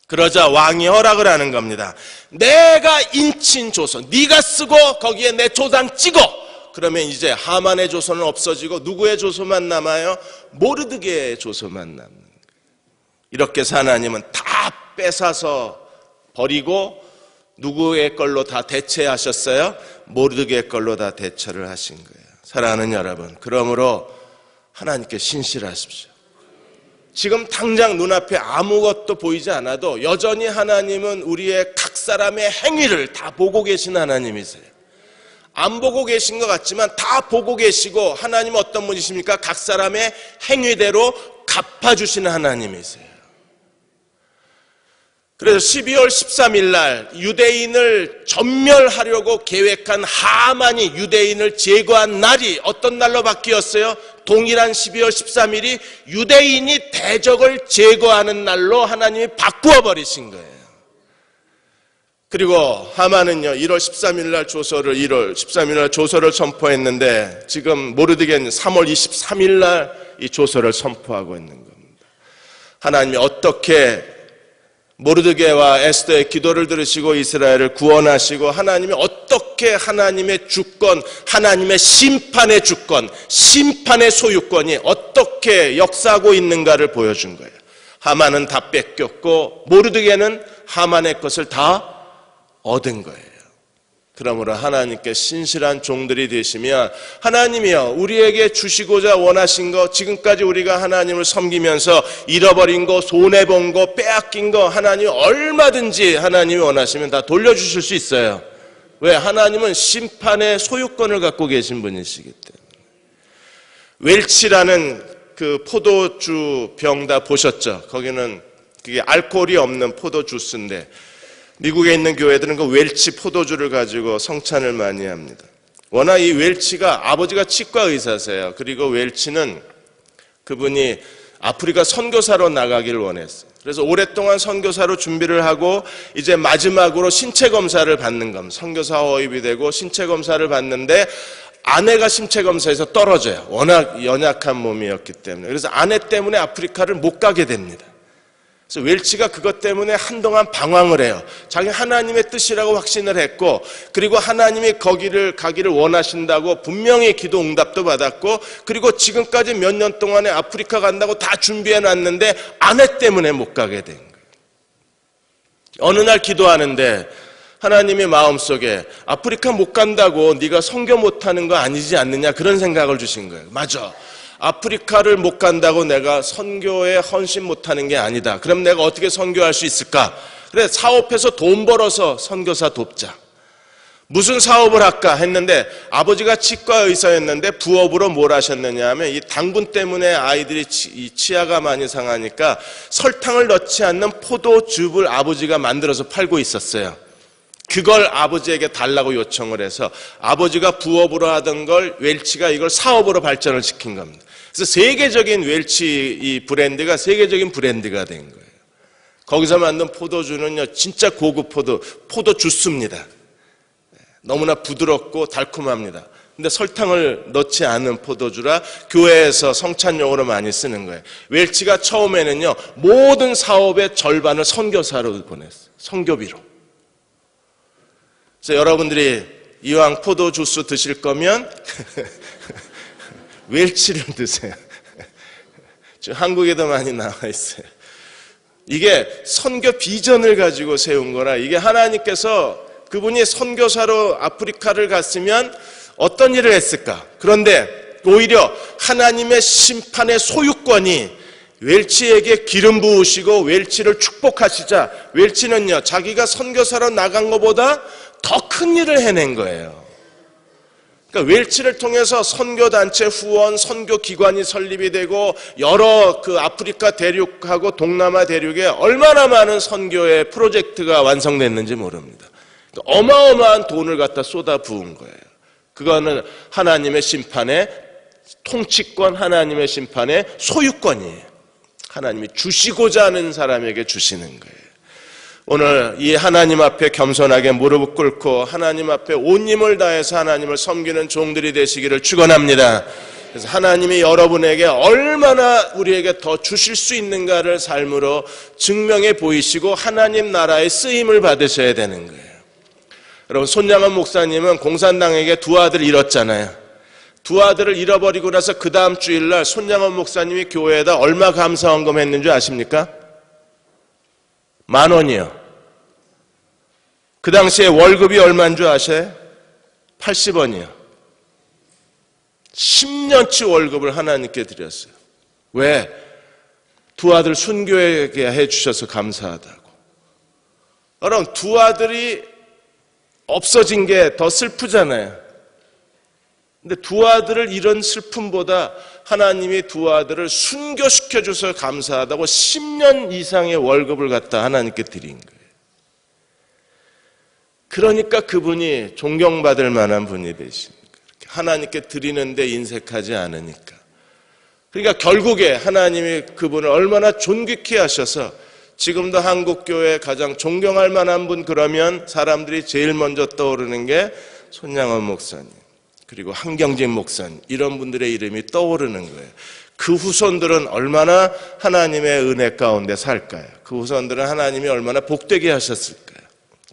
그러자 왕이 허락을 하는 겁니다. 내가 인친 조서, 네가 쓰고 거기에 내 조상 찍어. 그러면 이제 하만의 조서는 없어지고 누구의 조서만 남아요? 모르드게의 조서만 남는 거예요. 이렇게 해서 하나님은 다 뺏어서 버리고 누구의 걸로 다 대체하셨어요? 모르드게의 걸로 다 대처를 하신 거예요. 사랑하는 여러분, 그러므로 하나님께 신실하십시오. 지금 당장 눈앞에 아무것도 보이지 않아도 여전히 하나님은 우리의 각 사람의 행위를 다 보고 계신 하나님이세요. 안 보고 계신 것 같지만 다 보고 계시고, 하나님은 어떤 분이십니까? 각 사람의 행위대로 갚아주시는 하나님이세요. 그래서 12월 13일 날 유대인을 전멸하려고 계획한 하만이 유대인을 제거한 날이 어떤 날로 바뀌었어요? 동일한 12월 13일이 유대인이 대적을 제거하는 날로 하나님이 바꾸어 버리신 거예요. 그리고 하만은요, 1월 13일 날 조서를 1월 13일 날 조서를 선포했는데, 지금 모르드게는 3월 23일 날 이 조서를 선포하고 있는 겁니다. 하나님이 어떻게 모르드게와 에스더의 기도를 들으시고 이스라엘을 구원하시고, 하나님이 어떻게 하나님의 주권, 하나님의 심판의 주권, 심판의 소유권이 어떻게 역사하고 있는가를 보여준 거예요. 하만은 다 뺏겼고 모르드게는 하만의 것을 다 얻은 거예요. 그러므로 하나님께 신실한 종들이 되시면 하나님이요, 우리에게 주시고자 원하신 거, 지금까지 우리가 하나님을 섬기면서 잃어버린 거, 손해본 거, 빼앗긴 거, 하나님이 얼마든지 하나님이 원하시면 다 돌려주실 수 있어요. 왜? 하나님은 심판의 소유권을 갖고 계신 분이시기 때문에. 웰치라는 그 포도주 병 다 보셨죠? 거기는 그게 알코올이 없는 포도 주스인데, 미국에 있는 교회들은 그 웰치 포도주를 가지고 성찬을 많이 합니다. 워낙 이 웰치가, 아버지가 치과 의사세요. 그리고 웰치는 그분이 아프리카 선교사로 나가기를 원했어요. 그래서 오랫동안 선교사로 준비를 하고 이제 마지막으로 신체 검사를 받는 겁니다. 선교사 허입이 되고 신체 검사를 받는데 아내가 신체 검사에서 떨어져요. 워낙 연약한 몸이었기 때문에. 그래서 아내 때문에 아프리카를 못 가게 됩니다. 그래서 웰치가 그것 때문에 한동안 방황을 해요. 자기 하나님의 뜻이라고 확신을 했고, 그리고 하나님이 거기를 가기를 원하신다고 분명히 기도 응답도 받았고, 그리고 지금까지 몇 년 동안에 아프리카 간다고 다 준비해 놨는데 아내 때문에 못 가게 된 거예요. 어느 날 기도하는데 하나님의 마음속에 아프리카 못 간다고 네가 선교 못하는 거 아니지 않느냐, 그런 생각을 주신 거예요. 맞아, 아프리카를 못 간다고 내가 선교에 헌신 못하는 게 아니다. 그럼 내가 어떻게 선교할 수 있을까? 그래, 사업해서 돈 벌어서 선교사 돕자. 무슨 사업을 할까 했는데, 아버지가 치과 의사였는데 부업으로 뭘 하셨느냐 하면, 이 당분 때문에 아이들이 치아가 많이 상하니까 설탕을 넣지 않는 포도즙을 아버지가 만들어서 팔고 있었어요. 그걸 아버지에게 달라고 요청을 해서 아버지가 부업으로 하던 걸 웰치가 이걸 사업으로 발전을 시킨 겁니다. 그래서 세계적인 웰치 이 브랜드가 세계적인 브랜드가 된 거예요. 거기서 만든 포도주는요, 진짜 고급 포도 주스입니다. 너무나 부드럽고 달콤합니다. 근데 설탕을 넣지 않은 포도주라 교회에서 성찬용으로 많이 쓰는 거예요. 웰치가 처음에는요, 모든 사업의 절반을 선교사로 보냈어요. 선교비로. 그래서 여러분들이 이왕 포도 주스 드실 거면 웰치를 드세요. 지금 한국에도 많이 나와 있어요. 이게 선교 비전을 가지고 세운 거라, 이게 하나님께서 그분이 선교사로 아프리카를 갔으면 어떤 일을 했을까? 그런데 오히려 하나님의 심판의 소유권이 웰치에게 기름 부으시고 웰치를 축복하시자 웰치는요, 자기가 선교사로 나간 것보다 더 큰 일을 해낸 거예요. 그러니까 웰치를 통해서 선교단체 후원, 선교기관이 설립이 되고 여러 그 아프리카 대륙하고 동남아 대륙에 얼마나 많은 선교의 프로젝트가 완성됐는지 모릅니다. 그러니까 어마어마한 돈을 갖다 쏟아 부은 거예요. 그거는 하나님의 심판의 통치권, 하나님의 심판의 소유권이에요. 하나님이 주시고자 하는 사람에게 주시는 거예요. 오늘 이 하나님 앞에 겸손하게 무릎을 꿇고 하나님 앞에 온 힘을 다해서 하나님을 섬기는 종들이 되시기를 축원합니다. 그래서 하나님이 여러분에게 얼마나 우리에게 더 주실 수 있는가를 삶으로 증명해 보이시고 하나님 나라의 쓰임을 받으셔야 되는 거예요. 여러분, 손양원 목사님은 공산당에게 두 아들을 잃었잖아요. 두 아들을 잃어버리고 나서 그 다음 주일날 손양원 목사님이 교회에다 얼마 감사헌금 했는 줄 아십니까? 10,000원이요. 그 당시에 월급이 얼마인 줄 아세요? 80원이요. 10년치 월급을 하나님께 드렸어요. 왜? 두 아들 순교하게 해주셔서 감사하다고. 여러분, 두 아들이 없어진 게 더 슬프잖아요. 근데 두 아들을 잃은 슬픔보다 하나님이 두 아들을 순교시켜줘서 감사하다고 10년 이상의 월급을 갖다 하나님께 드린 거예요. 그러니까 그분이 존경받을 만한 분이 되신 거예요. 하나님께 드리는데 인색하지 않으니까. 그러니까 결국에 하나님이 그분을 얼마나 존귀케 하셔서 지금도 한국교회에 가장 존경할 만한 분, 그러면 사람들이 제일 먼저 떠오르는 게 손양원 목사님, 그리고 한경진 목사님, 이런 분들의 이름이 떠오르는 거예요. 그 후손들은 얼마나 하나님의 은혜 가운데 살까요? 그 후손들은 하나님이 얼마나 복되게 하셨을까요?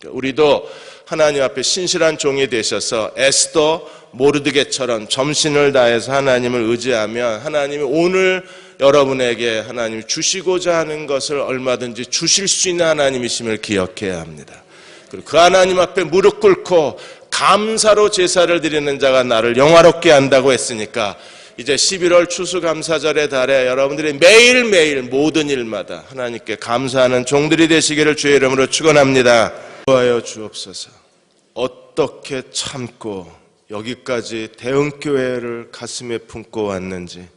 우리도 하나님 앞에 신실한 종이 되셔서 에스더, 모르드게처럼 점신을 다해서 하나님을 의지하면 하나님이 오늘 여러분에게 하나님이 주시고자 하는 것을 얼마든지 주실 수 있는 하나님이심을 기억해야 합니다. 그리고 그 하나님 앞에 무릎 꿇고 감사로 제사를 드리는 자가 나를 영화롭게 한다고 했으니까 이제 11월 추수감사절의 달에 여러분들이 매일매일 모든 일마다 하나님께 감사하는 종들이 되시기를 주의 이름으로 축원합니다. 도와여 주옵소서. 어떻게 참고 여기까지 대흥교회를 가슴에 품고 왔는지,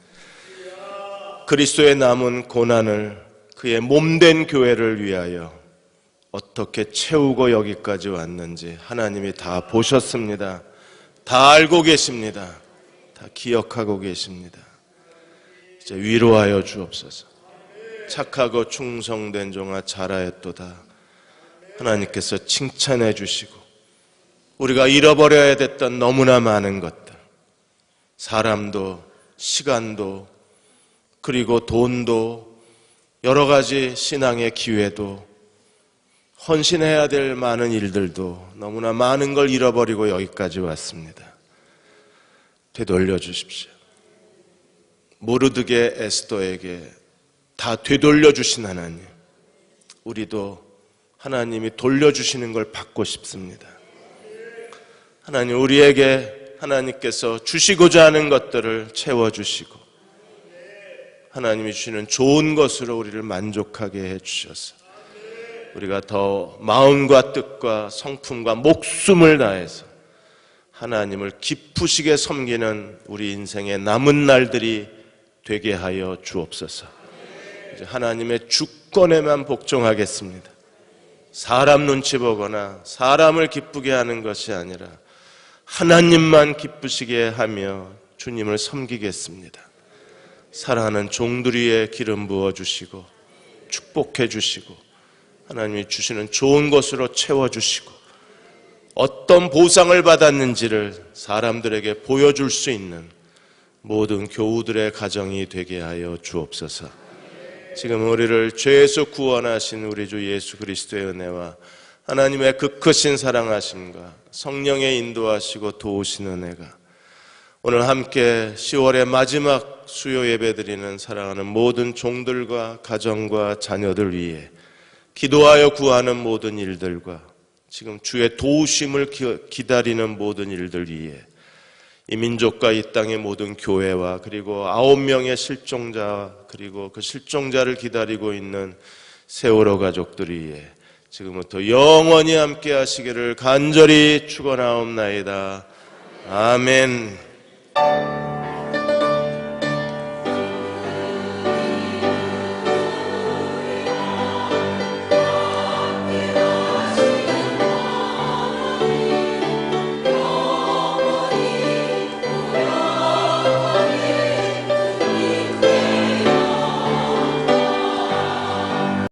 그리스도의 남은 고난을 그의 몸된 교회를 위하여 어떻게 채우고 여기까지 왔는지 하나님이 다 보셨습니다. 다 알고 계십니다. 다 기억하고 계십니다. 이제 위로하여 주옵소서. 착하고 충성된 종아 잘하였도다. 하나님께서 칭찬해 주시고 우리가 잃어버려야 됐던 너무나 많은 것들, 사람도 시간도 그리고 돈도 여러 가지 신앙의 기회도 헌신해야 될 많은 일들도 너무나 많은 걸 잃어버리고 여기까지 왔습니다. 되돌려 주십시오. 모르드게 에스더에게 다 되돌려 주신 하나님, 우리도 하나님이 돌려주시는 걸 받고 싶습니다. 하나님, 우리에게 하나님께서 주시고자 하는 것들을 채워주시고 하나님이 주시는 좋은 것으로 우리를 만족하게 해주셔서 우리가 더 마음과 뜻과 성품과 목숨을 다해서 하나님을 기쁘시게 섬기는 우리 인생의 남은 날들이 되게 하여 주옵소서. 이제 하나님의 주권에만 복종하겠습니다. 사람 눈치 보거나 사람을 기쁘게 하는 것이 아니라 하나님만 기쁘시게 하며 주님을 섬기겠습니다. 사랑하는 종들 위에 기름 부어주시고 축복해 주시고 하나님이 주시는 좋은 것으로 채워주시고 어떤 보상을 받았는지를 사람들에게 보여줄 수 있는 모든 교우들의 가정이 되게 하여 주옵소서. 지금 우리를 죄에서 구원하신 우리 주 예수 그리스도의 은혜와 하나님의 그 크신 사랑하심과 성령의 인도하시고 도우시는 은혜가 오늘 함께 10월의 마지막 수요 예배드리는 사랑하는 모든 종들과 가정과 자녀들 위해 기도하여 구하는 모든 일들과 지금 주의 도우심을 기다리는 모든 일들 위에 이 민족과 이 땅의 모든 교회와 그리고 9명의 실종자 그리고 그 실종자를 기다리고 있는 세월호 가족들 위에 지금부터 영원히 함께 하시기를 간절히 축원하옵나이다. 아멘.